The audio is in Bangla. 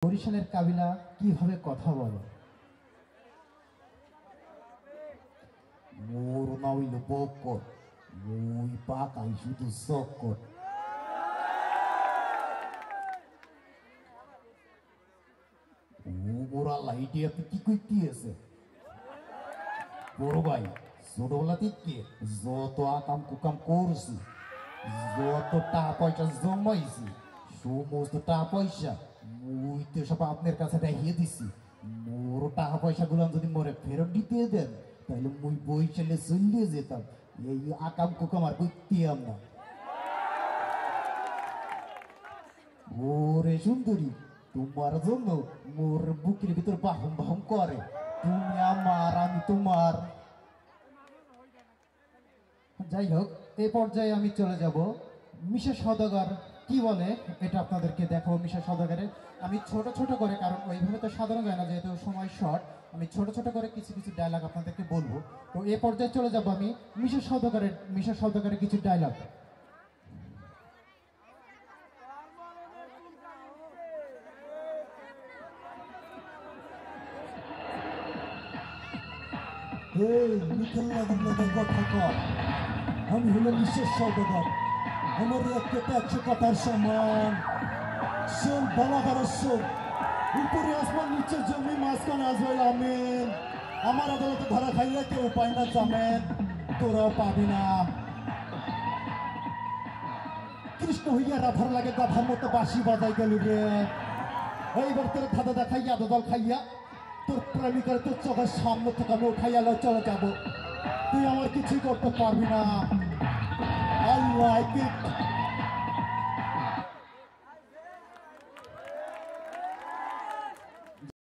বরিশালের কাবিলা কিভাবে কথা বলে? মোর নাম হইল বক্কর, মই পাকাই শুধু চক্কর। ওরা লাইটে আপনি কি করতে আছে বড় ভাই? ছোটবেলা থেকে যত আকাম কুকাম করছি, যত টাকা পয়সা জমাইছি, সমস্ত টাকা পয়সা মুই তো সব আপনার কাছে দেখিয়ে দিছি। মোর টাকা পয়সা গুলো যদি মোরে ফেরত দিতে দেন তাহলে মুই বই চলে চলিয়ে যেতাম। এই আকাম কুকাম আর করতাম না। ওরে সুন্দরী, তোমার জন্য মোর বুকের ভিতর বাহুম বাহুম করে। তুমি আমার, আমি তোমার। যাই হোক, এই পর্যায়ে আমি চলে যাব মিশা সওদাগর কি বলে এটা আপনাদেরকে দেখাবো। মিশা সওদাগরে আমি ছোট ছোট করে, কারণ ওইভাবে তো সাধারণ যায় না যেহেতু সময় শর্ট, আমি ছোট ছোট করে কিছু কিছু ডায়লগ আপনাদেরকে বলবো। তো এই পর্যায়ে চলে যাব আমি মিশা সওদাগরের কিছু ডায়লগ। কথা কর, আমি হলো নিঃশেষ সৌদাগর। আমার একটা 100 কথার সমান। শোন বালাগার শোন, উপরে আসমান নিচে জমি মাঝখানে আজরাইল আমিন। আমার আদালতে ধরা খাইলে কেউ পায় না জামেন, তোরাও পাবি না। কৃষ্ণ হইয়া রাধার লাগে গাধার মতো বাঁশি বাজাই গেল রে। এইবার তোর ধাঁধা দেখাইয়া আদল খাইয়া তোর প্রেমিকার তোর চোখের সামনে থেকে আমি উঠাইয়া চলে যাব। তুই আমার কিছুই করতে পারবি না। I like it.